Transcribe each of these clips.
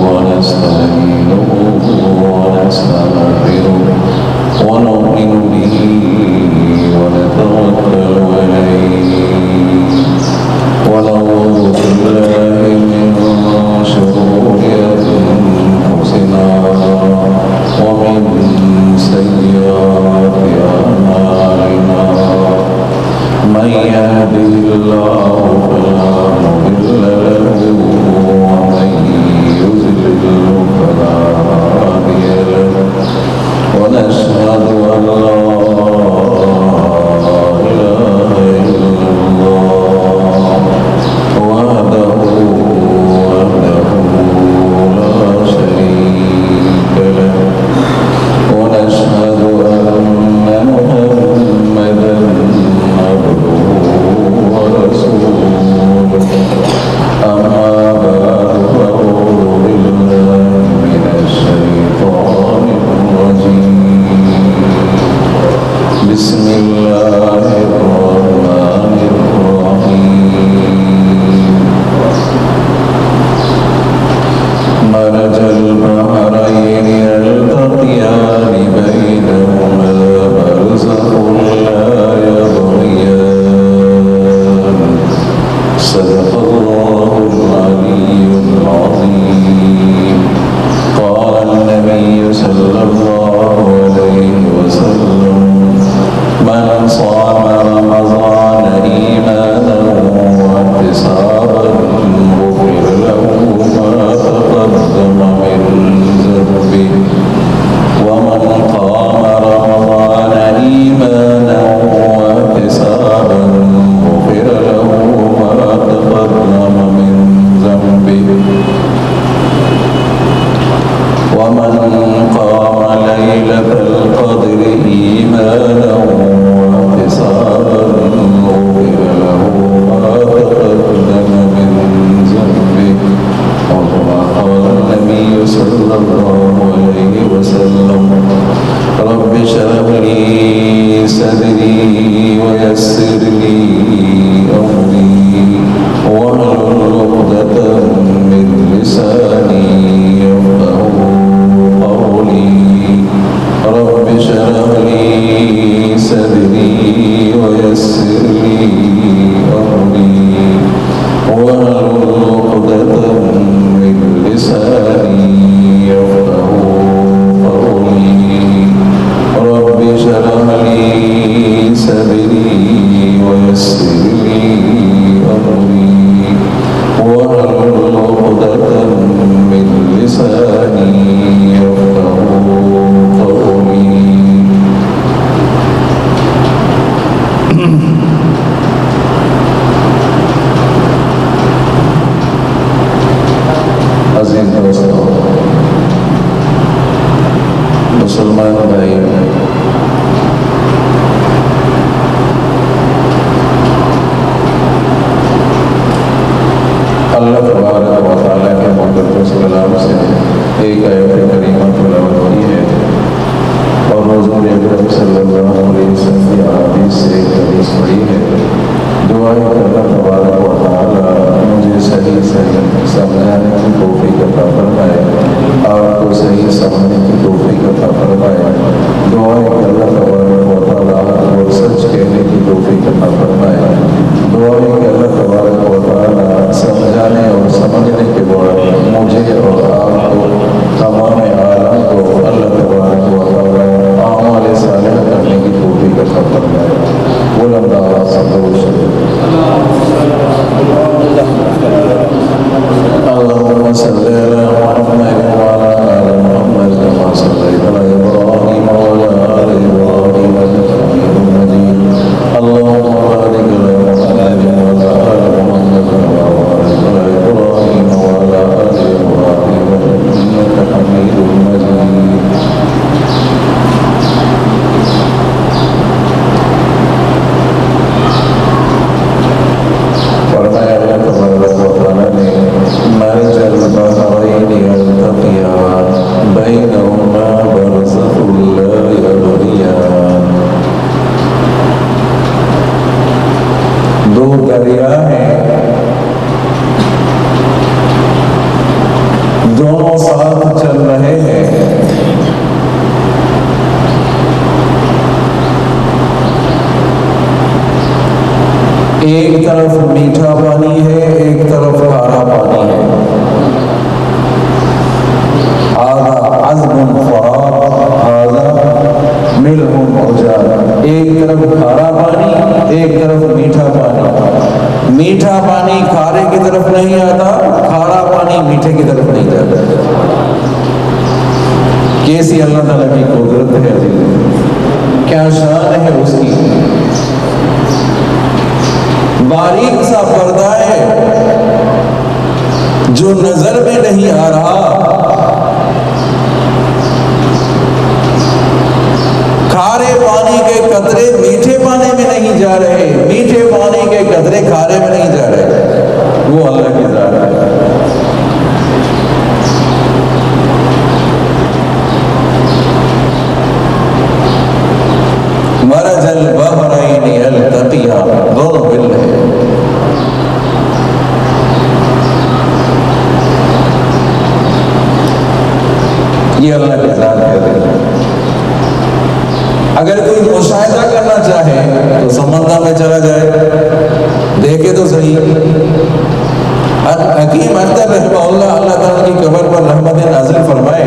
ونستعينه ونستغفره ونؤمن به ونتوكل عليه ونعوذ بالله من شرور أنفسنا ومن سيئات أعمالنا من يهده الله فلا مضل له ومن يضلل فلا دونوں ساتھ چل رہے ہیں۔ ایک طرف میٹھا پانی ہے، ایک طرف کھارا پانی ہے۔ هذا عذب فرات، هذا ملح أجاج۔ ایک طرف کھارا پانی، ایک طرف میٹھا پانی۔ میٹھا پانی کھارے کی طرف نہیں آتا، کھارا پانی میٹھے کی طرف نہیں جاتا۔ کیسی اللہ تعالیٰ کی قدرت ہے عزیز، کیا شان ہے اس کی۔ باریک سا پردہ ہے جو نظر میں نہیں آ رہا، کھارے پانی کے قطرے میٹھے پانی میں نہیں جا رہے، میٹھے پانی کے قطرے کھارے میں نہیں جا رہے، وہ اللہ کی ذات ہے۔ مرج البحرین یلتقیان، دونوں مل رہے ہیں۔ یہ اللہ کی ذات ہے۔ اگر کوئی مشاہدہ کرنا چاہے تو سمندر میں چلا جائے، دیکھے تو صحیح۔ حکیم اختر رحمہ اللہ، اللہ تعالیٰ کی قبر پر رحمت نازل فرمائے،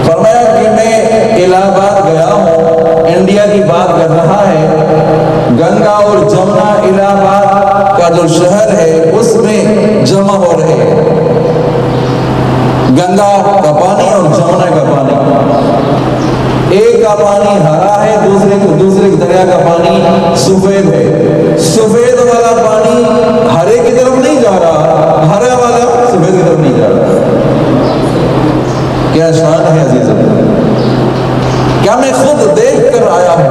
فرمایا کہ میں الہ آباد گیا ہوں، انڈیا کی بات کر رہا ہے، گنگا اور جمنا الہ آباد کا جو شہر ہے اس میں جمع ہو رہے ہیں، گنگا کا پانی اور جمنا کا پانی۔ ایک کا پانی ہرا ہے، دوسرے دریا کا پانی سفید ہے۔ سفید والا پانی ہرے کی طرف نہیں جا رہا، ہرا والا سفید کی طرف نہیں جا رہا۔ کیا شان ہے عزیزوں، کیا میں خود دیکھ کر آیا ہوں۔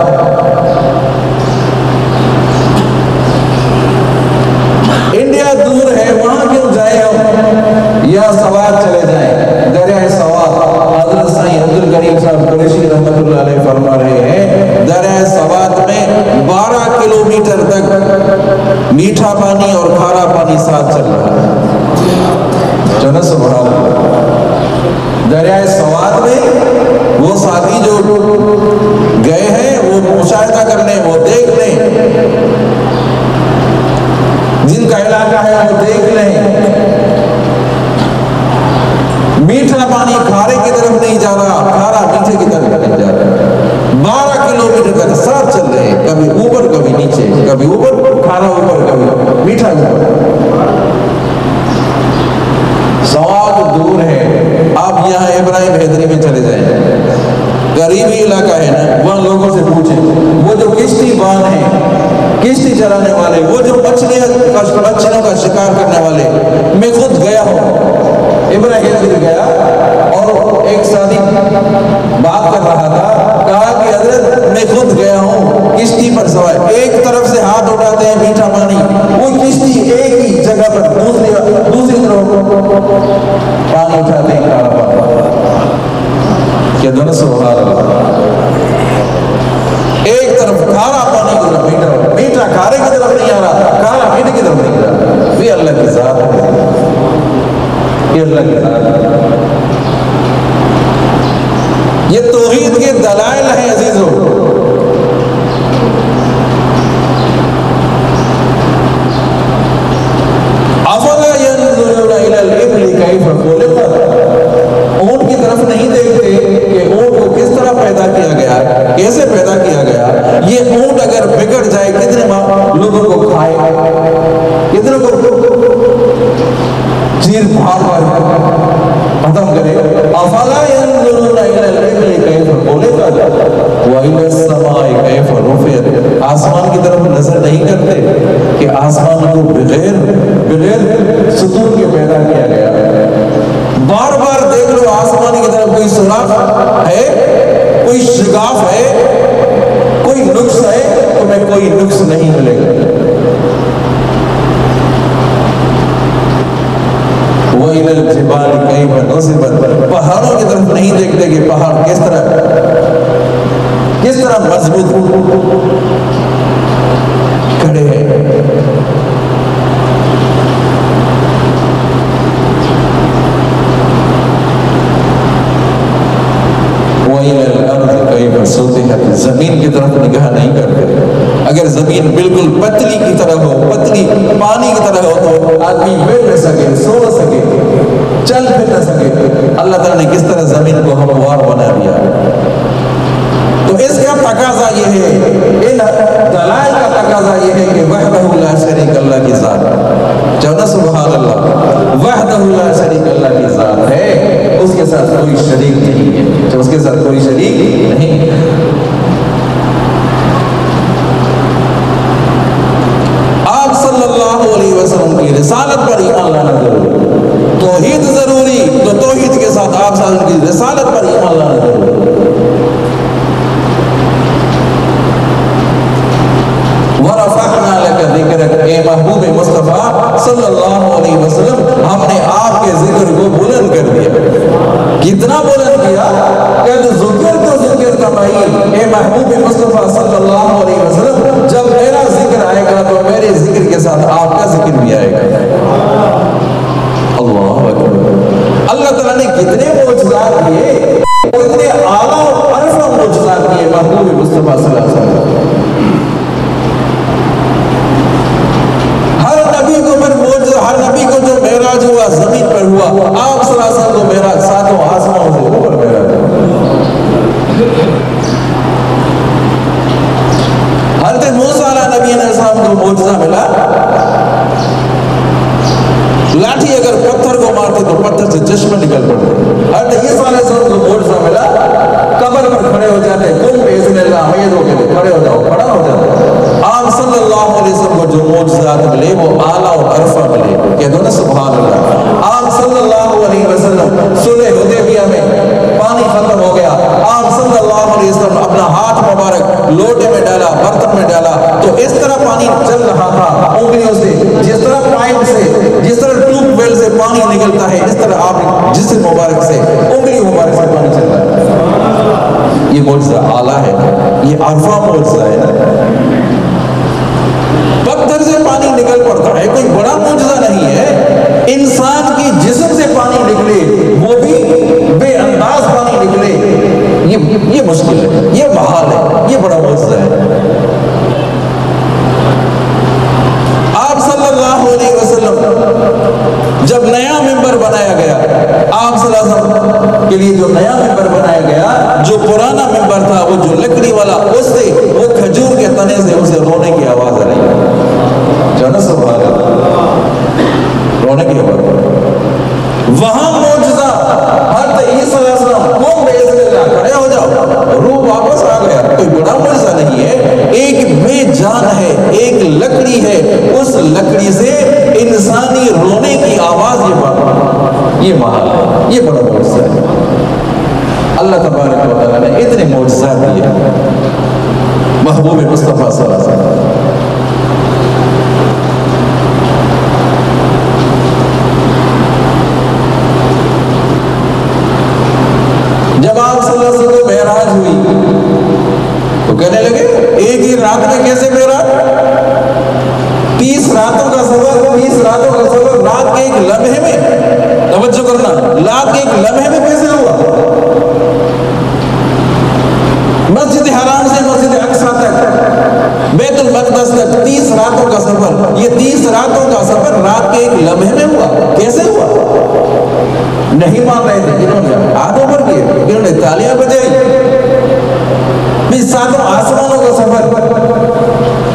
انڈیا دور ہے، وہاں کیوں جائے ہم، یا سوات چلے جائیں، دریائے سوات۔ حضرت سائیں عبدالکریم صاحب قریشی رحمۃ اللہ علیہ فرما رہے ہیں، دریائے سوات میں 12 کلومیٹر تک میٹھا پانی اور کھارا پانی ساتھ چل رہا ہے۔ جنت سبحان اللہ۔ دریائے سوات میں وہ ساتھی جو گئے ہیں وہ مشاہدہ کر لیں، وہ دیکھ لیں، جن کا علاقہ ہے وہ دیکھ لیں، میٹھا پانی کھارے کی طرف نہیں جا رہا، کھارا میٹھے کی طرف نہیں جا رہا۔ 12 کلومیٹر تک ساتھ چل رہے ہیں، کبھی اوپر کبھی نیچے، کبھی اوپر کھارا اوپر کبھی میٹھا اوپر۔ سوات دور ہے، آپ یہاں ابراہیم حیدری میں چلے جائیں، قریبی علاقہ ہے نا، وہاں لوگوں سے پوچھیں، وہ جو کشتی بان ہیں، کشتی چلانے والے، وہ جو مچھلیوں کا شکار کرنے والے، میں خود گیا ہوں، ابراہیم حیدری گیا، اور ایک ساتھی بات کر رہا تھا، کہا کہ حضرت میں خود گیا ہوں کشتی پر سوار، ایک طرف سے ہاتھ اٹھاتے ہیں میٹھا پانی، وہ کشتی ایک ہی جگہ پر دوسری طرف پانی اٹھاتے ہیں کھارا پانی۔ کیا دونوں سبحان اللہ، ایک طرف کھارا پانی کی طرف میٹھا، میٹھا کھارے کی طرف نہیں آ رہا، کھارا میٹھے کی طرف نہیں جا رہا۔ یہ اللہ کی ذات ہے، یہ اللہ کی ذات ہے۔ یہ توحید کے دلائل ہیں عزیزوں۔ افلا ينظرون الى الابل كيف خلقت، اونٹ کی طرف نہیں دیکھتے کہ اونٹ کو کس طرح پیدا کیا گیا، کیسے پیدا کیا گیا۔ یہ اونٹ اگر بگڑ جائے کتنے لوگوں کو کھائے، کتنے کو چیر پھاڑ ختم کرے۔ افلا ينظرون الى الابل كيف خلقت والى السماء كيف رفعت، آسمان کی طرف نظر نہیں کرتے کہ آسمان کو بغیر ستون کے پیدا کیا گیا۔ بار بار دیکھ لو آسمان کی طرف، کوئی سوراخ ہے، کوئی شگاف ہے، کوئی نقص ہے، تمہیں کوئی نقص نہیں ملے گا۔ وَإِلَى الْجِبَالِ كَيْفَ نُصِبَتْ، پہاڑوں کی طرف نہیں دیکھتے کہ پہاڑ کس طرح مضبوط کھڑے ہیں۔ زمین کی طرف نگاہ نہیں کرتے۔ اگر زمین بالکل پتلی کی طرح ہو، پتلی پانی کی طرح ہو تو آدمی بیٹھ نہ سکے، سو نہ سکے، چل پھر نہ سکے۔ اللہ تعالیٰ نے کس طرح زمین کو ہموار بنا دیا۔ تو اس کا تقاضا یہ ہے، ان دلائل کا تقاضا یہ ہے کہ وحدہ لا شریک اللہ کی ذات، جو نا سبحان اللہ، وحدہ لا شریک اللہ کی ذات ہے، اس کے ساتھ کوئی شریک نہیں ہے، جو اس کے ساتھ کوئی شریک نہیں ہے۔ آپ صلی اللہ علیہ وسلم کی رسالت پر ایمان لانا ضروری، توحید ضروری، تو توحید کے ساتھ آپ صلی اللہ علیہ وسلم کی رسالت پر ایمان لانا ضروری۔ وَرَفَعْنَا لَكَ ذِكْرَكَ، اے محبوب مصطفیٰ صلی اللہ علیہ وسلم، ہم نے آپ کے ذکر کو بلند کر دیا۔ کتنا بلند کیا؟ کہ ذکر تو ذکر کمائی، اے محبوب مصطفیٰ صلی اللہ علیہ وسلم، جب میرا ذکر آئے گا تو میرے ذکر کے ساتھ آپ کا ذکر بھی آئے گا۔ اللہ اکبر۔ اللہ تعالیٰ نے کتنے معجزات کیے، کتنے اعلیٰ و ارفع معجزات کیے محبوب مصطفیٰ صلی اللہ علیہ وسلم۔ ہر نبی کو جو معراج ہوا زمین پر ہوا، آپ صلی اللہ علیہ وسلم کو معراج ساتوں آسمانوں سے اوپر معراج۔ حضرت موسیٰ علیہ نبی علیہ السلام کو معجزہ ملا، لاٹھی اگر پتھر کو مارتے تو پتھر سے چشمہ نکل پڑتے۔ حضرت عیسیٰ علیہ السلام کو معجزہ ملا، قبر پر کھڑے ہو جاتے، قم بإذن اللہ، میدوں کے لئے کھڑے ہو جاؤ، کھڑا ہو جاتے۔ آپ صلی اللہ علیہ وسلم کو جو معجزات ملے وہ اعلیٰ و ارفع ملے، کہہ دو نا سبحان اللہ۔ آپ صلی اللہ علیہ وسلم صلح حدیبیہ میں پانی ختم ہو گیا، آپ صلی اللہ علیہ وسلم اپنا ہاتھ مبارک لوٹے میں ڈالا، برتن میں ڈالا تو اس طرح پانی چل رہا تھا انگلیوں سے، جس طرح پائپ سے، جس طرح ٹیوب ویل سے پانی نکلتا ہے، اس طرح آپ جسم مبارک سے، انگلی مبارک سے پانی چل رہا ہے۔ یہ معجزہ اعلیٰ ہے، یہ ارفع معجزہ ہے نا۔ پتھر سے پانی نکل پڑتا ہے، کوئی بڑا معجزہ نہیں ہے۔ انسان کی جسم سے پانی نکلے، وہ بھی بے انداز پانی نکلے، یہ مشکل ہے، یہ محال ہے، یہ بڑا معجزہ ہے۔ آپ صلی اللہ علیہ وسلم جب نیا منبر بنایا گیا، آپ صلی اللہ علیہ وسلم کے لیے جو نیا منبر بنایا گیا، جو پرانا منبر تھا وہ جو لکڑی والا، اس سے وہ کھجور کے تنے سے اسے رونے کی آواز آ رہی ہے، جانا سبحان اللہ، رونے کی آواز۔ وہاں معجزہ، حضرت عیسیٰ علیہ السلام قوم بإذن اللہ، کھڑے ہو جاؤ، روح واپس آ گیا، کوئی بڑا معجزہ نہیں ہے، ایک بے جان ہے، ایک لکڑی ہے، اس لکڑی سے انسانی رونے کی آواز یہ محال ہے، یہ بڑا معجزہ ہے۔ اللہ تبارک و تعالیٰ نے اتنے معجزات دیے محبوب مصطفیٰ صلی اللہ علیہ وسلم۔ جب آپ صلی اللہ علیہ وسلم کو معراج ہوئی تو کہنے لگے ایک ہی رات میں کیسے معراج؟ 30 راتوں کا سفر، 30 راتوں کا سفر رات کے ایک لمحے میں، توجہ کرنا، رات کے ایک لمحے میں کیسے ہوا؟ مسجد حرام سے مسجد اقصیٰ تک، بیت المقدس تک 30 راتوں کا سفر، یہ 30 راتوں کا سفر رات کے ایک لمحے میں ہوا، کیسے ہوا؟ نہیں مان رہے تھے، انہوں نے ہاتھوں پر کیے، انہوں نے تالیاں بجائی، بھی 7 آسمانوں کا سفر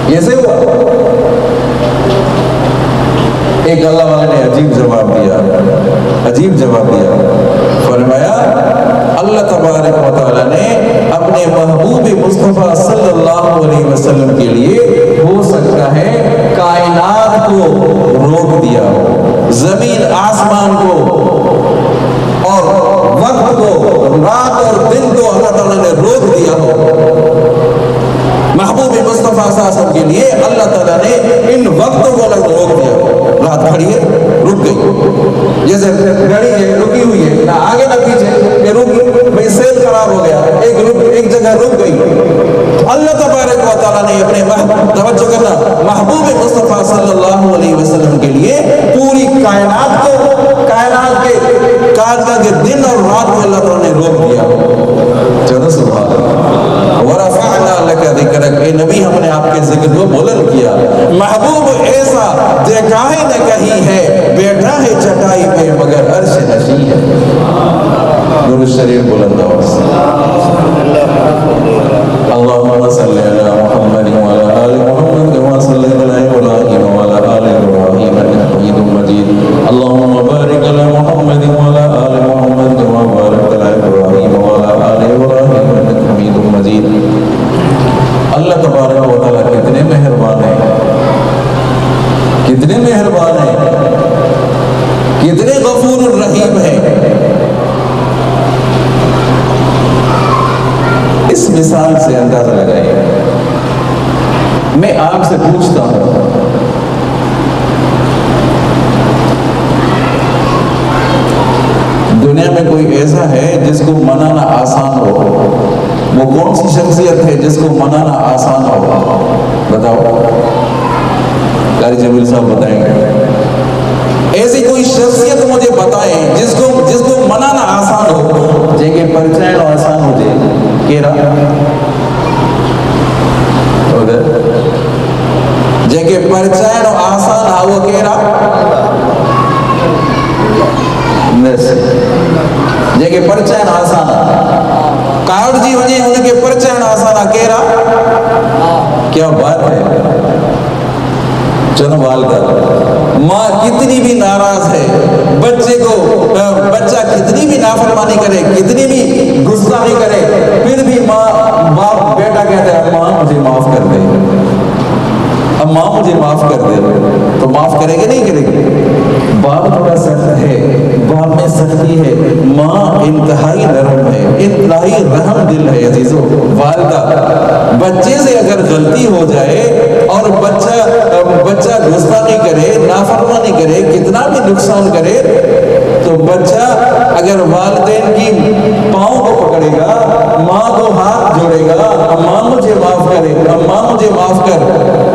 کیسے ہوا؟ ایک اللہ والے نے عجیب جواب دیا، عجیب جواب دیا، فرمایا اللہ تبارک و تعالیٰ نے اپنے محبوب مصطفیٰ صلی اللہ علیہ وسلم کے لیے ہو سکتا ہے کائنات کو روک دیا ہو، زمین آسمان کو اور وقت کو، رات اور دن کو اللہ تعالیٰ نے روک دیا ہو۔ محبوب مصطفیٰ صلی اللہ علیہ وسلم کے لیے اللہ تعالیٰ نے ان وقتوں کو روک دیا ہو، رات کھڑی ہے، رک گئی، جیسے گاڑی ہے رکی ہوئی ہے، نہ آگے نہ پیچھے، یہ رک بھئی سیل خراب ہو گیا، ایک جگہ رک گئی۔ اللہ تبارک و تعالیٰ نے اپنے توجہ کرنا محبوب مصطفیٰ صلی اللہ علیہ وسلم کے لیے پوری کائنات کو، کائنات کے دن اور رات کو اللہ تعالیٰ نے روک دیا۔ چلو سبحان اللہ۔ وَرَفَعْنَا محبوب ایسا دیکھا ہے نہ کہیں ہے، بیٹھا ہے چٹائی پہ مگر عرش نشیں ہے۔ درود شریف بلند آواز سے اللہم صلی علی محمد وعلی آل محمد کما صلیت علی ابراہیم وعلی آل ابراہیم انک حمید مجید۔ اللہم بارک علی محمد وعلی آل محمد کما بارکت علی ابراہیم وعلی آل ابراہیم انک حمید مجید۔ اللہ تبارک و تعالیٰ کتنے مہربان ہیں، کتنے مہربان ہیں، کتنے غفور الرحیم ہیں۔ اس مثال سے اندازہ لگائیں۔ میں آپ سے پوچھتا ہوں، دنیا میں کوئی ایسا ہے جس کو منانا آسان ہو؟ وہ کون سی شخصیت ہے جس کو منانا آسان ہو؟ بتاؤ، قاری جمیل صاحب بتائیں گے۔ ایسی کوئی شخصیت مجھے بتائیں جس کو منانا آسان ہو، جے کہ پرچائن آسان ہو جائے کیرا جے کہ پرچائن آسان ہو کیرا جے کہ پرچائن آسان کارڈ جی وجہ ان کے پرچائن آسان کیرا۔ کیا بات ہے، چنو والدہ ماں کتنی بھی ناراض ہے، بچہ کتنی بھی نافرمانی کرے، کتنی بھی گستاخی کرے، پھر بھی باپ بیٹا کہتا ہے ماں مجھے معاف کر دے، اب ماں مجھے معاف کر دے، تو معاف کرے گا نہیں کرے گا؟ باپ تھوڑا سخت ہے، باپ میں سختی ہے، ماں انتہائی نرم ہے، انتہائی رحم دل ہے۔ عزیزو، والدہ بچے سے اگر غلطی ہو جائے اور بچہ گستاخی کرے، نافرمانی کرے، کتنا بھی نقصان کرے، تو بچہ اگر والدین کی پاؤں کو پکڑے گا، ماں کو ہاتھ جوڑے گا، ماں مجھے معاف کرے، ماں مجھے معاف کر،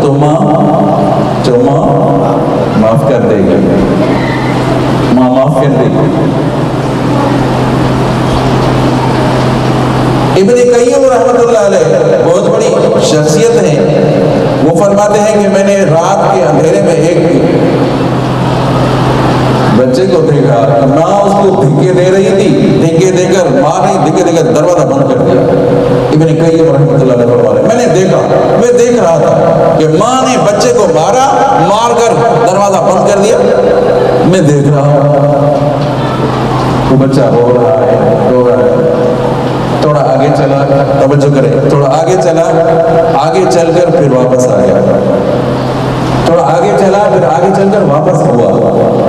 تو ماں معاف کر دے گی، ماں معاف کر دے گی۔ ابن قیم رحمۃ اللہ علیہ بہت بڑی شخصیت ہیں، وہ فرماتے ہیں کہ میں نے رات کے اندھیرے میں ایک بچے کو دیکھا، ماں اس کو دھکے دے رہی تھی، دھکے دے کر ماں نے دھکے دے کر دروازہ بند کر دیا۔ ابن قیم رحمۃ اللہ علیہ فرماتے ہیں میں دیکھ رہا تھا کہ ماں نے بچے کو مار کر دروازہ بند کر دیا، میں دیکھ رہا ہوں وہ بچہ رو رہا ہے، تھوڑا آگے چلا، توجہ کرے، تھوڑا آگے چلا، آگے چل کر پھر واپس آ گیا، تھوڑا آگے چلا، پھر آگے چل کر واپس ہوا،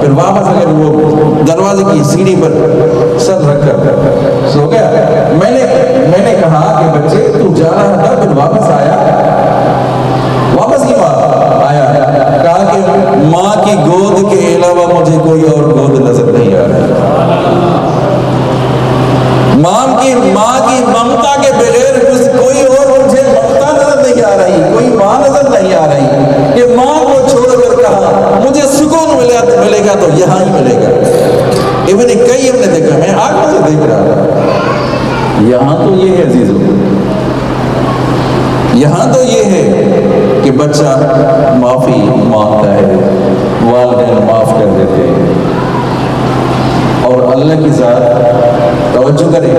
پھر واپس اگر وہ دروازے کی سیڑھی پر سر رکھ کر سو گیا۔ میں نے کہا کہ بچے تو جا رہا تھا پھر واپس آیا، واپس کیوں آیا؟ کہا کہ ماں کی گود کے علاوہ مجھے کوئی اور گود نظر نہیں آ رہی، ماں کی ممتا کے بغیر کوئی اور مجھے ممتا نظر نہیں آ رہی، کوئی ماں نظر نہیں آ رہی کہ ماں کو چھوڑ کر کہا مجھے سکون ملے گا تو یہاں ہی ملے گا۔ ابن قیم نے دیکھا، میں آنکھوں سے دیکھ رہا تھا، یہاں تو یہ ہے عزیزو، یہاں تو یہ ہے کہ بچہ معافی مانگتا ہے، والدین معاف کر دیتے ہیں، اور اللہ کی ذات، توجہ کریں،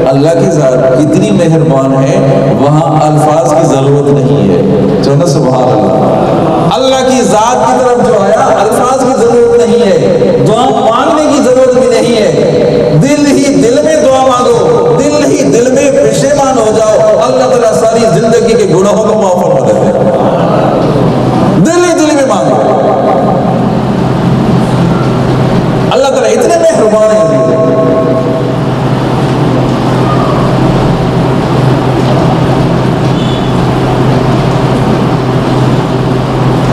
اللہ کی ذات کتنی مہربان ہے، وہاں الفاظ کی ضرورت نہیں ہے، جو نا سبحان اللہ، اللہ کی ذات کی طرف جو آیا الفاظ کی ضرورت نہیں ہے، دعا مانگنے کی ضرورت بھی نہیں ہے، دل ہی دل میں دعا مانگو، دل ہی دل میں پشیمان ہو جاؤ، اللہ تعالیٰ ساری زندگی کے گناہوں کو معاف فرما دیتے ہیں، دل ہی دل میں مانگو، اللہ تعالیٰ اتنے مہربان ہے۔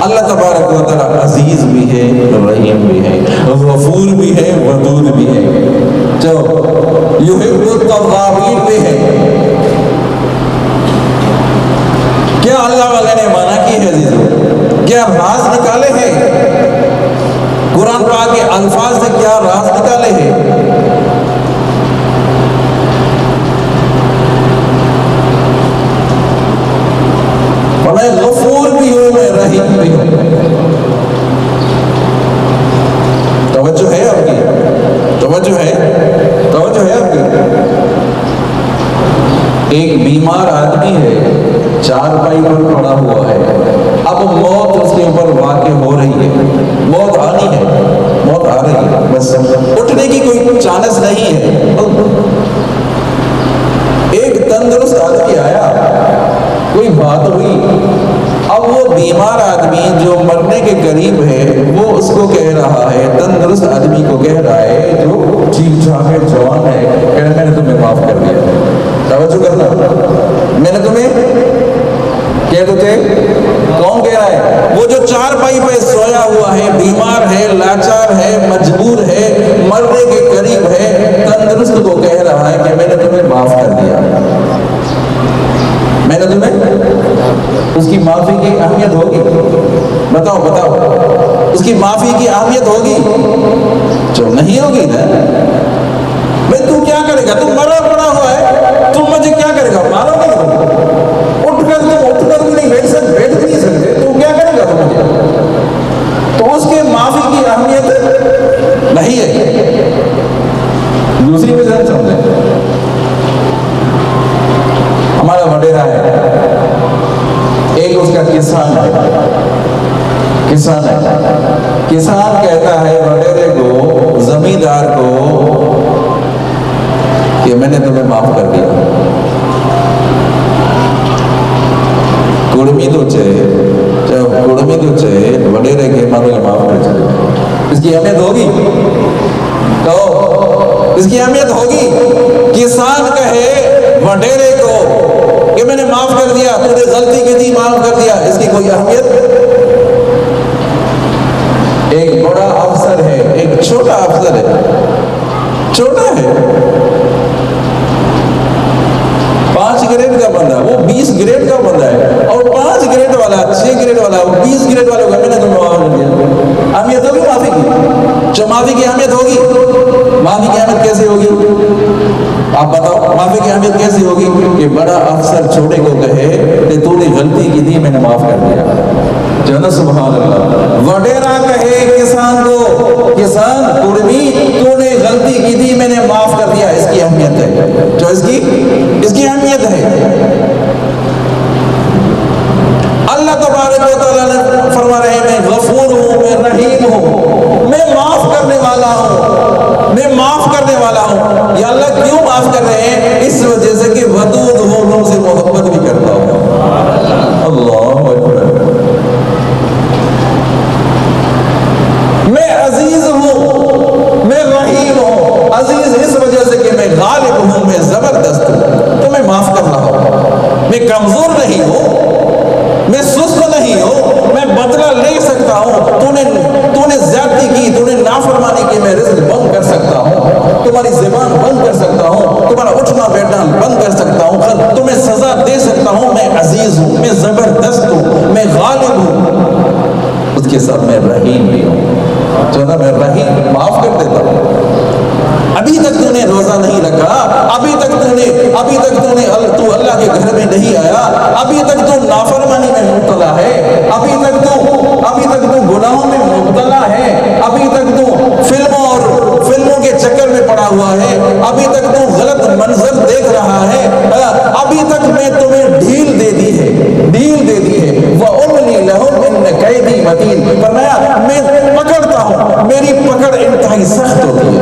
اللہ تبارک و تعالیٰ عزیز بھی ہے، رحیم بھی ہے، غفور بھی ہے، ودود بھی ہے، جو یحب التوابین بھی ہے۔ کیا اللہ والے نے مانا کی ہے عزیزو؟ کیا راز نکالے ہیں؟ قرآن پاک کے الفاظ سے کیا راز نکالے ہیں؟ میں غفور بھی ہوں، میں رحیم بھی ہوں۔ بیمار آدمی ہے, چارپائی پر پڑا ہوا ہے, اب موت اس کے اوپر واقع ہو رہی ہے, موت آنی ہے, موت آ رہی ہے, بس اٹھنے کی کوئی چانس نہیں ہے. ایک تندرست آدمی آیا, کوئی بات ہوئی, اب وہ بیمار آدمی جو مرنے کے قریب ہے وہ اس کو کہہ رہا ہے, تندرست آدمی کو کہہ رہا ہے جو ٹھیک ٹھاک ہے, جوان ہے, کہ میں نے تمہیں معاف کر دیا. توجہ کرنا, میں نے تمہیں کہہ دیتے. کون کہہ رہا ہے؟ وہ جو چارپائی پہ سویا ہوا ہے, بیمار ہے, لاچار ہے, مجبور ہے, مرنے کے قریب ہے, تندرست کو کہہ رہا ہے کہ میں نے تمہیں معاف کر دیا. میں نے تمہیں, اس کی معافی کی اہمیت ہوگی؟ بتاؤ بتاؤ, اس کی معافی کی اہمیت ہوگی؟ جو نہیں ہوگی نا. بھائی تو کیا کرے گا؟ تم مرا پڑا ہوا ہے, تم مجھے کیا کرے گا؟ مارو گے؟ اٹھ کر بھی نہیں بیٹھ بھی نہیں سکتے, تو کیا کرے گا تم مجھے؟ تو اس کے معافی کی اہمیت نہیں ہے. دوسری وجہ سمجھیں, ہمارا وڈیرا ہے, ایک اس کا کسان ہے, کسان کہتا ہے وڈیرے کو, زمیندار کو, کہ میں نے تمہیں معاف کر دیا. کڑمی تو چاہے وڈیرے کے مانو معاف کر چلے, اس کی اہمیت ہوگی؟ کہو, اس کی اہمیت ہوگی؟ کسان کہے وڈیرے کو کہ میں نے معاف کر دیا, تو نے غلطی کی تھی, معاف کر دیا, اس کی کوئی اہمیت؟ ایک بڑا افسر ہے, ایک چھوٹا افسر ہے, چھوٹا ہے, 5 گریڈ کا بندہ, وہ 20 گریڈ کا بندہ ہے, اور 5 گریڈ والا, 6 گریڈ والا, 20 گریڈ والوں کا میں نے تمہیں معاف کر دیا. اہمیت ہوگی معافی کی؟ جو معافی کی اہمیت ہوگی, معافی کی اہمیت کیسے ہوگی؟ آپ بتاؤ, معافی کی اہمیت کیسے ہوگی کہ بڑا افسر چھوٹے کو کہے کہ تو نے غلطی کی تھی, میں نے معاف کر دیا. جو نا سبحان اللہ. وڈیرا کہے کسان کو, کسان کڑمی, تو نے غلطی کی تھی, میں نے معاف کر دیا. اس کی اہمیت ہے, جو اس کی اہمیت ہے. اللہ تبارک و تعالیٰ نے فرما رہے ہیں میں غفور ہوں, میں رحیم ہوں, میں معاف کرنے والا ہوں, میں معاف کرنے والا ہوں. یا اللہ کیوں معاف کر رہے ہیں؟ اس وجہ سے کہ ودود ہوں, تم سے محبت بھی کرتا ہوں. اللہ اکبر. میں عزیز ہوں, میں رحیم ہوں. عزیز اس وجہ سے کہ میں غالب ہوں, میں زبردست ہوں, تو میں معاف کر رہا ہوں. میں کمزور نہیں ہوں, میں سست نہیں ہوں, میں بدلہ لے سکتا ہوں. تو نے زیادتی کی, تو نے نافرمانی کی, میں رزق بند کر سکتا ہوں, تمہاری زبان بند کر سکتا ہوں, تمہارا اٹھنا بیٹھنا بند کر سکتا ہوں, تمہیں سزا دے سکتا ہوں. میں عزیز ہوں, میں زبردست ہوں, میں غالب ہوں. اس کے ساتھ میں رحیم بھی ہوں. جو نا میں رحیم, معاف کر دیتا ہوں. ابھی تک تو نے روزہ نہیں رکھا, ابھی تک تو اللہ کے گھر میں نہیں آیا, ابھی تک تو نافرمانی میں مبتلا ہے, ابھی تک تو گناہوں میں مبتلا ہے, ابھی تک تو فلموں کے چکر میں پڑا ہوا ہے, ابھی تک تو غلط منظر دیکھ رہا ہے, ابھی تک میں تمہیں ڈھیل دے دی ہے. وَأُمْلِي لَهُمْ إِنَّ كَيْدِي مَتِينٌ. فرمایا میں پکڑتا ہوں, میری پکڑ انتہائی سخت ہوتی ہے.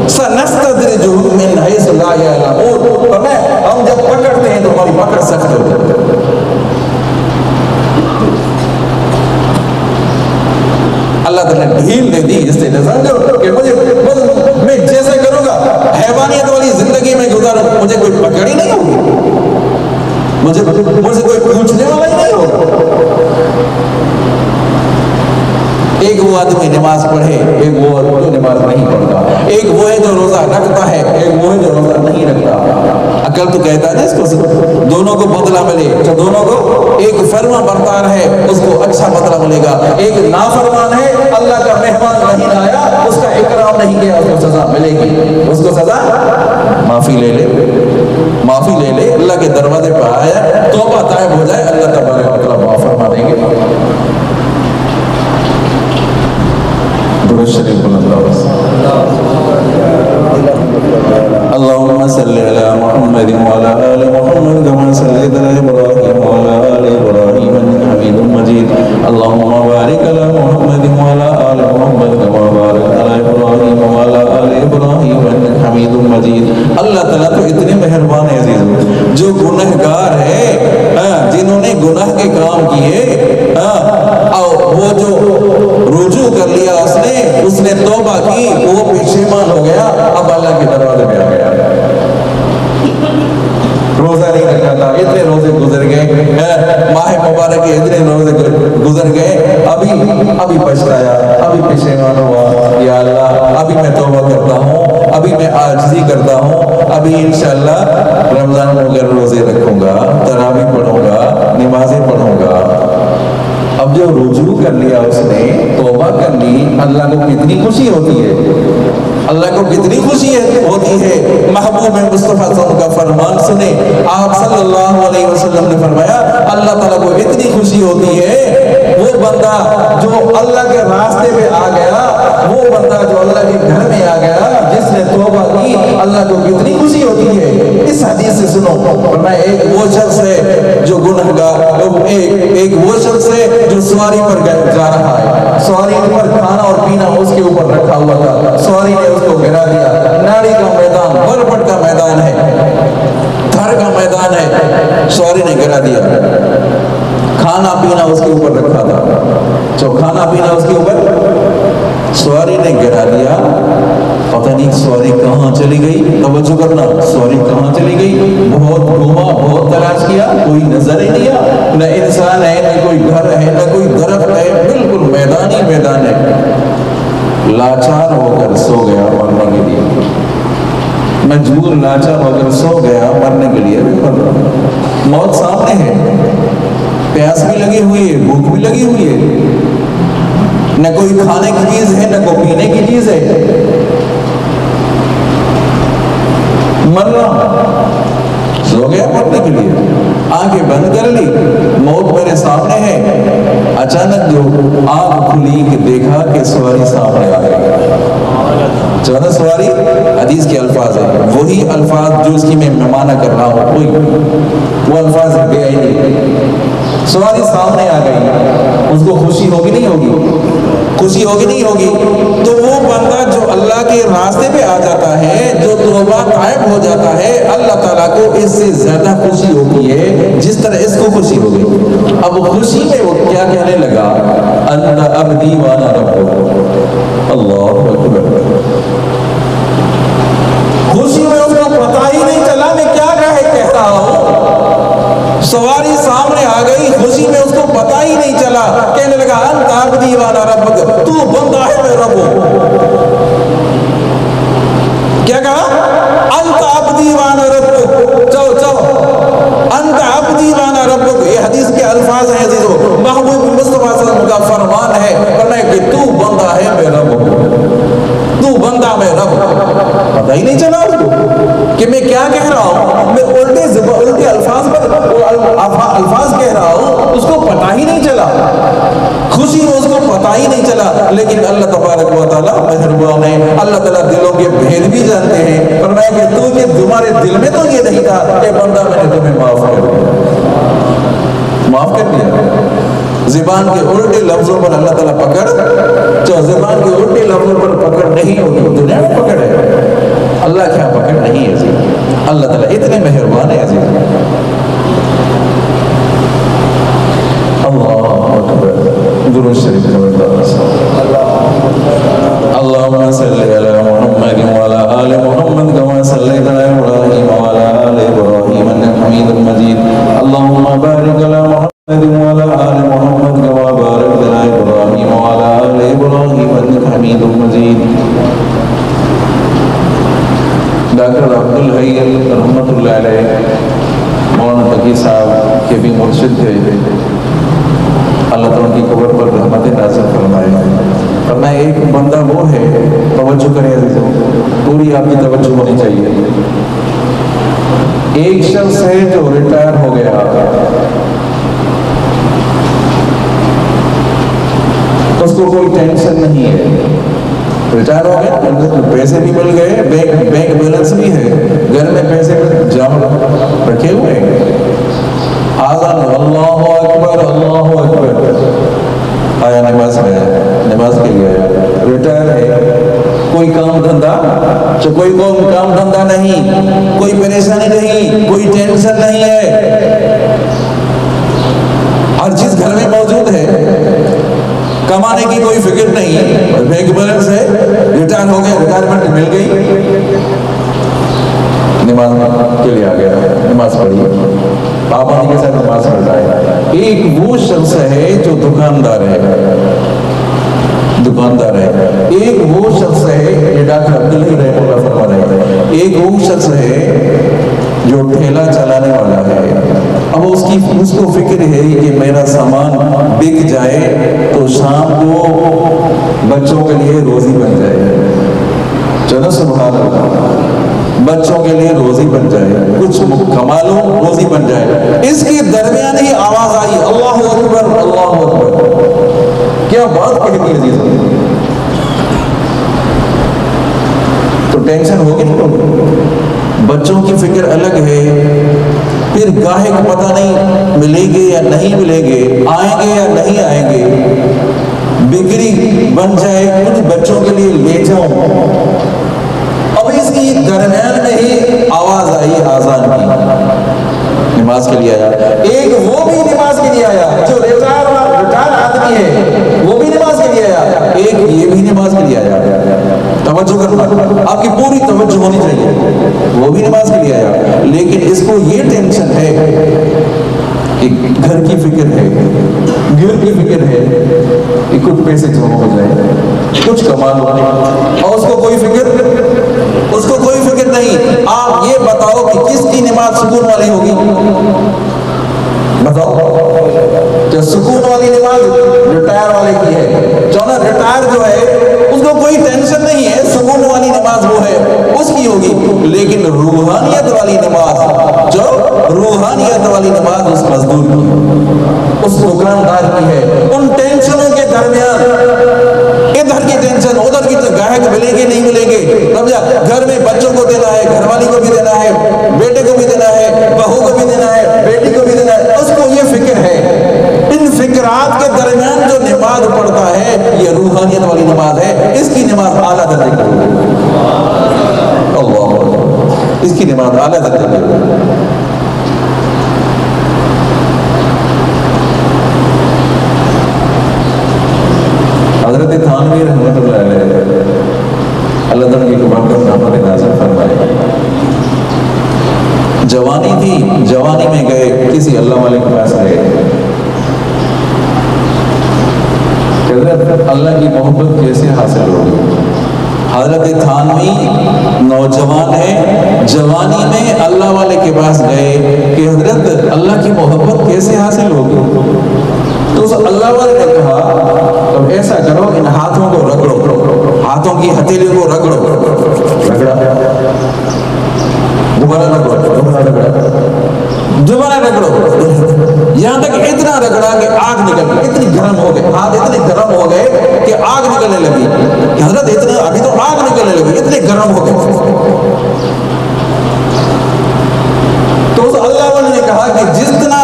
سَنَسْتَدْرِجُهُم مِّنْ حَيْثُ لَا يَعْلَمُونَ. فرمایا ہم جب پکڑتے ہیں تو ہماری پکڑ سخت ہوتی ہے. اللہ تعالیٰ نے ڈھیل دے دی. اس سے سمجھو کہ میں جیسے کروں گا, حیوانیت والی زندگی میں گزاروں, مجھے کوئی پکڑ ہی نہیں ہوگی, مجھے کوئی پوچھنے والا ہی نہیں ہوگا. ایک وہ آدمی نماز پڑھے, ایک وہ جو نماز نہیں پڑھتا, ایک وہ ہے جو روزہ رکھتا ہے, ایک وہ ہے جو روزہ نہیں رکھتا. عقل تو کہتا ہے نا اس کو دونوں کو بدلہ ملے, تو دونوں کو, ایک فرما بردار ہے اس کو اچھا بدلہ ملے گا, ایک نافرمان ہے, اللہ کا مہمان نہیں آیا, اس کا اکرام نہیں کیا, اس کو سزا ملے گی. اس کو سزا, معافی لے لے, اللہ کے دروازے پہ آیا, توبہ طائب ہو جائے, اللہ تبارک و تعالیٰ معاف فرما دیں گے. درود شریف بلند آواز اللهم صل على محمد وعلى آل محمد كما صليت على إبراهيم وعلى آل إبراهيم إنك حميد مجيد اللهم بارك على محمد وعلى آل محمد كما باركت على إبراهيم وعلى آل إبراهيم إنك حميد مجيد. اللہ تعالیٰ تو اتنے مہربان ہے عزیزو، جو گنہگار ہے جنہوں نے گناہ کے کام کیے اور وہ جو رجوع کر لیا اس نے توبہ کی، وہ پشیمان ہو گیا، اب اللہ کے دروازے پہ آ گیا. روزہ نہیں رکھا تھا، اتنے روزے گزر گئے، ماہ مبارک کے اتنے روزے گزر گئے، ابھی پچھتایا، ابھی پشیمان ہوا، یا اللہ ابھی میں توبہ کرتا ہوں، ابھی میں عاجزی کرتا ہوں، ابھی انشاءاللہ رمضان میں اگر روزے رکھوں گا، تراویح پڑھوں گا، نمازیں پڑھوں گا. اب جو رجوع کر لیا اس نے، توبہ کر لی، اللہ کو کتنی خوشی ہوتی ہے، اللہ کو کتنی خوشی ہوتی ہے. محبوب مصطفیٰ صلی اللہ علیہ وسلم کا فرمان سنے، آپ صلی اللہ علیہ وسلم نے فرمایا اللہ تعالیٰ کو اتنی خوشی ہوتی ہے، وہ بندہ جو اللہ کے راستے پہ آ گیا، وہ بندہ جو اللہ کے گھر میں آ گیا، جس نے توبہ کی، اللہ کو کتنی خوشی ہوتی ہے. اس حدیث سے سنو، فرمایا ایک وہ شخص ہے جو گنہگار، ایک وہ شخص ہے جو سواری پر جا رہا ہے، سواری پر کھانا اور پینا اس کے اوپر رکھا ہوا تھا، سواری نے اس کو گرا دیا. ناڑی کا میدان، برپٹ کا میدان ہے، تھر کا میدان ہے، سواری نے گرا دیا. کھانا پینا اس کے اوپر رکھا تھا، جو کھانا پینا اس کے اوپر سواری نے گرا دیا. پتہ نہیں سواری کہاں چلی گئی، توجہ کرنا، سواری کہاں چلی گئی، بہت گھوما، بہت تلاش کیا، کوئی نظر ہی نہیں آیا، نہ انسان ہے، نہ کوئی گھر ہے، نہ کوئی درخت ہے، بالکل میدان ہی میدان ہے. لاچار ہو کر سو گیا مرنے کے لیے، مجبور لاچار ہو کر سو گیا مرنے کے لیے. موت سامنے ہے، پیاس بھی لگی ہوئی ہے، بھوک بھی لگی ہوئی ہے، نہ کوئی کھانے کی چیز ہے، نہ کوئی پینے کی چیز ہے، مرنا، سو گیا مرنے کے لیے. آنکھیں بند کر لی، موت میرے سامنے ہے. اچانک جو آنکھ کھلی کہ دیکھا کہ سواری سامنے آ گئی. جو سواری حدیث کے الفاظ ہیں، وہی الفاظ جو اس کی میں معنی کر رہا ہوں، کوئی وہ الفاظ گیا ہی نہیں. سواری سامنے آ گئی، اس کو خوشی ہوگی نہیں ہوگی، خوشی ہوگی نہیں ہوگی. تو وہ بندہ جو اللہ کے راستے پہ آ جاتا ہے، جو توبہ قائم ہو جاتا ہے، اللہ تعالیٰ کو اس سے زیادہ خوشی ہوتی ہے جس طرح اس کو خوشی ہو گئی. اب خوشی میں وہ کیا کہنے لگا، انت عبدی وانا ربک، اللہ اکبر. خوشی میں اس کو پتہ ہی نہیں چلا میں کیا کہہ رہا ہوں. سواری سامنے آ گئی، خوشی میں اس کو پتہ ہی نہیں چلا، کہنے لگا انت عبدی وانا ربک، تو بندہ ہے میں رب ہوں. کیا کہا، انت عبدی وانا ربک، چاو انت عبدی وانا ربک. یہ حدیث کے الفاظ ہیں عزیزو، محبوب مصطفیٰ صلی اللہ علیہ وسلم کا فرمان ہے، فرمایا کہ تو بندہ ہے میں رب ہوں، تو بندہ میں رب. پتہ ہی نہیں چلا اس کو کہ میں کیا کہہ رہا ہوں، میں الٹے الفاظ پر الفاظ کہہ رہا ہوں، اس کو پتہ ہی نہیں چلا. خوشی میں اس کو پتہ ہی نہیں چلا. لیکن اللہ تبارک و تعالیٰ مہربان ہے، اللہ تعالیٰ دلوں کے بھید بھی جانتے ہیں. فرمایا کہ تو یہ تمہارے دل میں تو یہ نہیں تھا کہ بندہ میں نے تمہیں معاف کر دیا، معاف کر دیا. زبان کے الٹے لفظوں پر اللہ تعالیٰ پکڑ، جو زبان کے الٹے لفظوں پر پکڑ نہیں ہوتی دنیا میں پکڑ ہے، اللہ کیا پکڑ نہیں ہے عزیز. اللہ تعالیٰ اتنے مہربان ہے عزیز. اللہ اکبر. درود شریف اللهم صل على محمد وعلى آل محمد كما صليت على إبراهيم وعلى آل إبراهيم إنك حميد مجيد. اللهم بارك على محمد وعلى آل محمد كما باركت على إبراهيم وعلى آل إبراهيم إنك حميد مجيد. ڈاکٹر عبدالحی رحمۃ اللہ علیہ مولانا تقی صاحب کے بھی مرشد تھے. اللہ تعالیٰ کی قبر پر رحمت نازل فرمائے. فرمایا ایک بندہ وہ ہے، توجہ کریں عزیزوں، پوری آپ کی توجہ ہونی چاہیے. ایک شخص ہے جو ریٹائر ہو گیا، اس کو کوئی ٹینشن نہیں ہے، ریٹائر ہو گئے، پیسے بھی مل گئے، بینک بیلنس بھی ہے، گھر میں پیسے جمع رکھے ہوئے ہیں، آذان اللہ اکبر اللہ اکبر، آیا نماز میں، نماز کے لیے آیا، ریٹائر ہے، کوئی کام دھندا، کوئی کام دھندا نہیں، کوئی پریشانی نہیں، کوئی ٹینشن نہیں ہے، ہر چیز گھر میں موجود ہے، کمانے کی کوئی فکر نہیں، بینک بیلنس ہے، ریٹائر ہو گئے، ریٹائرمنٹ مل گئی، نماز کے لیے آ گیا، نماز پڑھی، پابندی کے ساتھ نماز پڑھ رہا ہے۔ ایک وہ شخص ہے جو دکاندار ہے، دکاندار ہے، ایک وہ شخص ہے، یہ ڈاکٹر عبداللہ رحمہ اللہ فرما رہے ہیں، ایک وہ شخص ہے جو ٹھیلا چلانے والا ہے، اب اس کو فکر ہے کہ میرا سامان بک جائے تو شام کو بچوں کے لیے روزی بن جائے، چلو سبحان اللہ، بچوں کے لیے روزی بن جائے، کچھ کما لو روزی بن جائے، اس کے درمیان ہی آواز آئی اللہ اکبر اللہ اکبر، کیا بات کہتی ہے عزیز، تو ٹینشن ہوگی، بچوں کی فکر الگ ہے، پھر گاہک پتہ نہیں ملے گے یا نہیں ملے گے، آئیں گے یا نہیں آئیں گے، بکری بن جائے کچھ بچوں کے لیے لے جاؤں، اب اس کی درمیان میں ہی آواز آئی آذان کی، نماز کے لیے آیا، ایک وہ بھی نماز کے لیے آیا جو ریٹائر آدمی ہے، وہ بھی نماز کے لیے آیا، ایک یہ بھی نماز کے لیے آیا، توجہ کرنا، آپ کی پوری توجہ ہونی چاہیے، وہ بھی نماز کے لیے آیا، لیکن اس کو یہ ٹینشن ہے کہ گھر کی فکر ہے، گھر کی فکر ہے کہ کچھ پیسے جمع ہو جائے، کچھ کما لو، اور اس کو کوئی فکر نہیں۔ آپ یہ بتاؤ کہ کس کی نماز سکون والی ہوگی، بتاؤ، جو سکون والی نماز ریٹائر والے کی ہے، جو نا ریٹائر جو ہے اس کو کوئی ٹینشن نہیں ہے، سکون والی نماز وہ ہے اس کی ہوگی، لیکن روحانیت والی نماز، جو روحانیت والی نماز اس مزدور کی، اس دکاندار کی ہے، ان ٹینشنوں کے درمیان ادھر کی ٹینشن ادھر کی، تو گاہک ملیں گے نہیں ملیں گے، سمجھا، گھر میں بچوں کو دینا ہے، گھر والی کو بھی دینا ہے، بیٹے کو بھی دینا ہے، بہو کو بھی دینا ہے، بیٹی کو بھی دینا ہے، اس کو یہ فکر ہے، ان فکرات کے درمیان جو نماز پڑھتا ہے یہ روحانیت والی نماز ہے، اس کی نماز اعلیٰ درجے کی ہے، اللہ، اس کی نماز اعلیٰ درجے کی ہے۔ حضرت تھانوی رحمۃ اللہ علیہ، اللہ تعالیٰ کی محبت رحمت نازل فرمائے، جوانی تھی، جوانی میں گئے کسی اللہ والے کے پاس گئے، حضرت اللہ کی محبت کیسے حاصل ہوگی؟ حضرت تھانوی نوجوان ہے، جوانی میں اللہ والے کے پاس گئے کہ حضرت اللہ کی محبت کیسے حاصل ہوگی؟ تو اس اللہ والے نے کہا تو ایسا کرو، ان ہاتھوں کو رگڑو، ہاتھوں کی ہتھیلیوں کو رگڑو، رگڑا، دوبارہ رگڑو، یہاں تک اتنا رگڑا کہ آگ نکل گئی، اتنی گرم ہو گئے ہاتھ، اتنے گرم ہو گئے کہ آگ نکلنے لگی، کہ حضرت اتنا ابھی تو آگ نکلنے لگی، اتنے گرم ہو گئے۔ تو اس اللہ والے نے کہا کہ جس طرح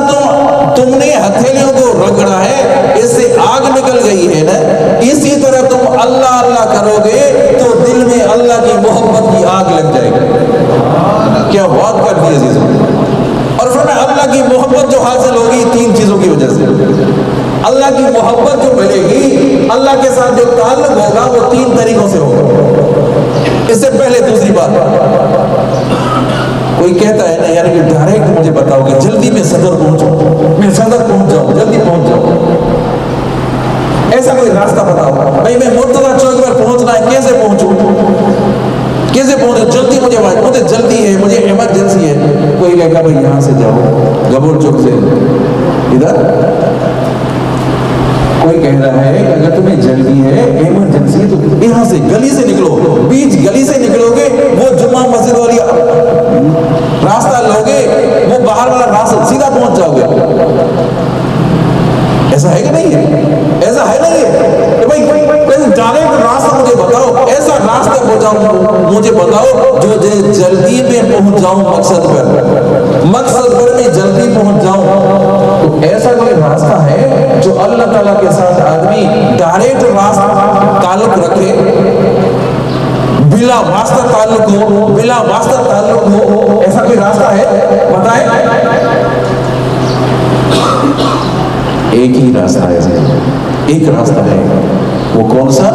تم نے ہتھیلیوں کو رگڑا ہے، اس سے آگ نکل گئی ہے نا، اسی طرح تم اللہ اللہ کرو گے تو دل میں اللہ کی محبت کی آگ لگ جائے گی۔ کیا بات کر دی عزیزوں، اور فرمایا اللہ کی محبت جو حاصل ہوگی تین چیزوں کی وجہ سے، اللہ کی محبت جو ملے گی، اللہ کے ساتھ جو تعلق ہوگا وہ تین طریقوں سے ہوگا۔ اس سے پہلے دوسری بات، کوئی کہتا ہے نا یار کہ ڈائریکٹ مجھے بتاؤ کہ جلدی میں صدر پہنچوں، میں صدر پہنچ جاؤں، جلدی پہنچ جاؤں، ایسا کوئی راستہ بتاؤ، بھائی میں مرتضیٰ چوک پر پہنچنا ہے، کیسے پہنچوں، کیسے پہنچوں، جلدی مجھے جلدی ہے، مجھے ایمرجنسی ہے۔ کوئی کہے گا بھائی یہاں سے جاؤ، گبور چوک سے ادھر، کوئی کہہ رہا ہے کہ اگر تمہیں جلدی ہے، ایمرجنسی ہے، تو یہاں سے گلی سے نکلو، بیچ گلی سے نکلو گے، وہ جمعہ مسجد والی راستہ لوگے، وہ باہر والا راستہ سیدھا پہنچ جاؤ گے۔ ایسا ہے کہ نہیں ہے؟ ایسا ہے نہیں ہے کہ بھائی ڈائریکٹ راستہ مجھے بتاؤ، ایسا مجھے بتاؤ جو جلدی میں پہنچ جاؤں مقصد پر میں جلدی پہنچ جاؤں. تو ایسا کوئی راستہ ہے جو اللہ تعالیٰ کے ساتھ آدمی ڈائریکٹ راستہ تعلق رکھے, بلا واسطہ تعلق ہو, ایسا کوئی راستہ ہے؟ بتائیں. ایک ہی راستہ ہے, ایک راستہ ہے. وہ کون سا؟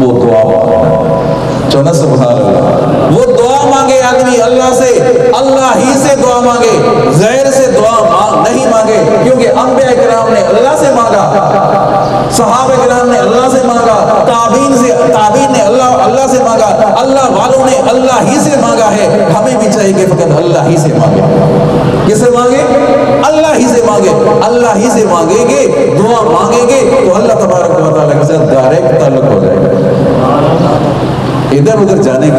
وہ دعا مانگنا. چونا سبحان اللہ. وہ دعا مانگے آدمی اللہ سے, اللہ ہی سے دعا مانگے, غیر سے دعا نہیں مانگے. کیونکہ انبیاء کرام نے اللہ سے مانگا, صحابہ کرام نے اللہ سے مانگا, تابعین نے اللہ سے مانگا, اللہ والوں نے اللہ ہی سے مانگا ہے. ہمیں بھی چاہیے کہ فقط اللہ ہی سے مانگے. کس سے مانگے؟ اللہ ہی سے مانگے. اللہ ہی سے مانگیں گے, دعا مانگیں گے تو اللہ تبارک و تعالیٰ کے ساتھ ڈائریکٹ تعلق ہو جائے گا. ادھر ادھر جانے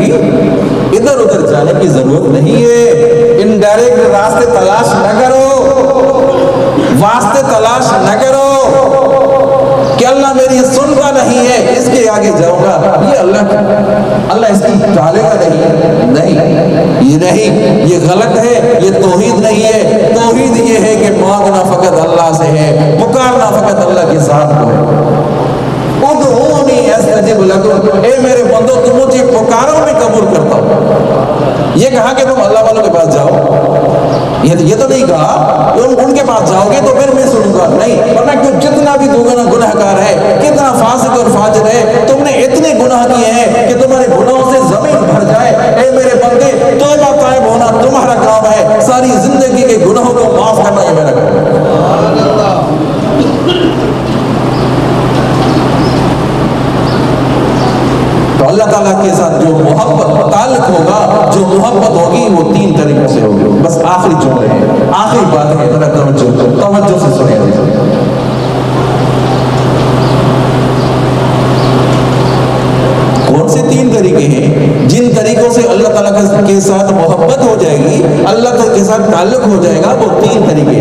کی ضرورت نہیں ہے. انڈائریکٹ راستے تلاش نہ کرو, واسطے تلاش نہ کرو کہ اللہ میری سنتا نہیں ہے, اس کے آگے جاؤں گا. یہ اللہ اس کی ڈالے گا نہیں, یہ نہیں, یہ غلط ہے, یہ توحید نہیں ہے. توحید یہ ہے کہ مانگنا فقط اللہ سے ہے, پکارنا فقط اللہ کے ساتھ کو ہے. ادعونی استجب لکم, اے میرے بندو تم مجھے پکارو میں قبول کرتا ہوں. یہ کہا کہ تم اللہ والوں کے پاس جاؤ, یہ تو نہیں کہا تم ان کے پاس جاؤ گے تو پھر میں سنوں گا, نہیں. ورنہ کہ جتنا بھی گناہ گار ہے, کتنا فاسق اور فاجر ہے, تم نے اتنے گناہ کیے ہیں کہ تمہارے گناہوں سے زمین بھر جائے. اے میرے بندے, توبہ طائب ہونا تمہارا کام ہے, ساری زندگی کے گناہوں کو معاف کرنا یہ میرا کام ہے. تو اللہ تعالیٰ کے ساتھ جو محبت تعلق ہوگا, جو محبت ہوگی وہ تین طریقوں سے ہوگی. بس آخری جملے ہیں, آخری بات ہے, ذرا توجہ سے سنیں. کون سے تین طریقے ہیں جن طریقوں سے اللہ تعالیٰ کے ساتھ محبت ہو جائے گی, اللہ تعالیٰ کے ساتھ تعلق ہو جائے گا؟ وہ تین طریقے.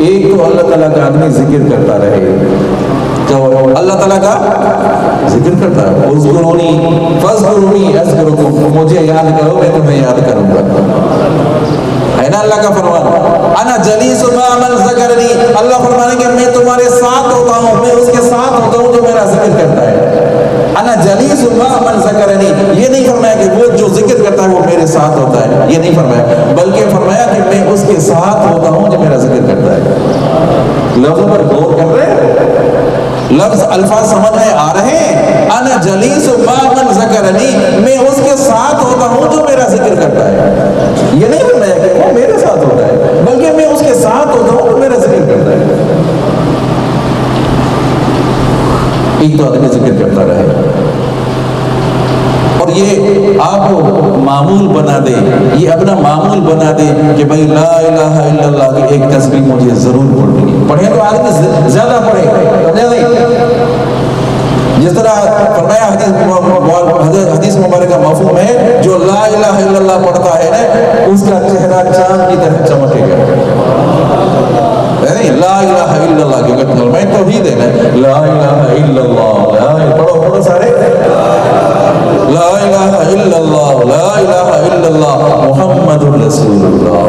ایک تو اللہ تعالیٰ کا آدمی ذکر کرتا رہے, اللہ تعالیٰ کا ذکر کرتا ہے. اذکرونی فاذکرونی اذکرکم, مجھے یاد کرو میں تمہیں یاد کروں گا. ہے نا اللہ کا فرمان, انا جلیس مع من ذکرنی, اللہ فرمانے کہ میں تمہارے ساتھ ہوتا ہوں, میں اس کے ساتھ ہوتا ہوں جو میرا ذکر کرتا ہے. انا جلیس مع من ذکرنی, یہ نہیں فرمایا کہ وہ جو ذکر کرتا ہے وہ میرے ساتھ ہوتا ہے, یہ نہیں فرمایا, بلکہ فرمایا کہ میں اس کے ساتھ ہوتا ہوں جو میرا ذکر کرتا ہے. لفظوں پر غور کر رہے ہیں, لفظ الفاظ سمجھ میں آ رہے ہیں. انا جلیس مع من ذکرنی, میں اس کے ساتھ ہوتا ہوں جو میرا ذکر کرتا ہے. یہ نہیں فرمایا کہ وہ میرے ساتھ ہوتا ہے, بلکہ میں اس کے ساتھ ہوتا ہوں جو میرا ذکر کرتا ہے. ایک تو آدمی ذکر کرتا رہے, اور یہ آپ کو معمول بنا دے, یہ اپنا معمول بنا دے کہ بھائی لا الہ الا اللہ کی ایک تسبیح مجھے ضرور پڑھنی ہے. پڑھے تو آدمی زیادہ پڑھے, جس طرح فرمایا حدیث مبارکہ مفہوم ہے, جو لا الہ الا اللہ پڑھتا ہے نا اس کا چہرہ چاند کی طرح چمکے گا. لا الہ الا اللہ کی کلمہ توحید ہے نا, لا الہ الا اللہ, پڑھو سارے, لا الہ الا اللہ, لا الہ الا اللہ محمد رسول اللہ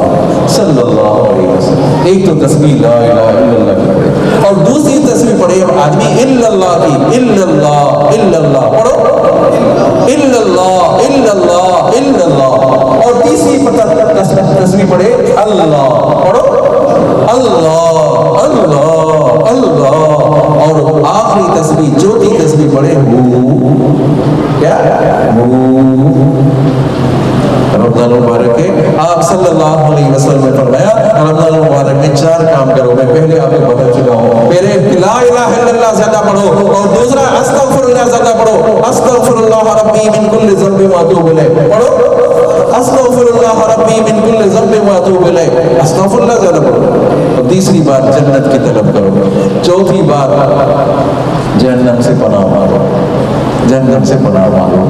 صلی اللہ علیہ وسلم. ایک تو تسبیح لا الہ الا اللہ کی پڑھے, اور دوسری تسبیح پڑھے آدمی الا اللہ کی, الا اللہ الا اللہ, پڑھو الا اللہ الا اللہ الا اللہ. اور تیسری تسبیح پڑھے اللہ, پڑھو اللہ اللہ اللہ. اور آخری تسبیح چوتھی تسبیح پڑھے کیا, رمضان المبارک ہے. آپ صلی اللہ علیہ وسلم نے فرمایا رمضان المبارک میں 4 کام کرو. میں پہلے آپ کو بتا چکا ہوں, پہلے لا الہ الا اللہ زیادہ پڑھو, اور دوسرا استغفر اللہ زیادہ پڑھو. استغفر اللہ ربی من کل ذنب و اتوب الیہ, پڑھو استغفر اللہ ربی من کل ذنب و اتوب الیہ. استغفر اللہ زیادہ پڑھو. اور تیسری بات جنت کی طلب کرو. چوتھی بات جہنم سے پناہ مانگو, جہنم سے پناہ مانگو.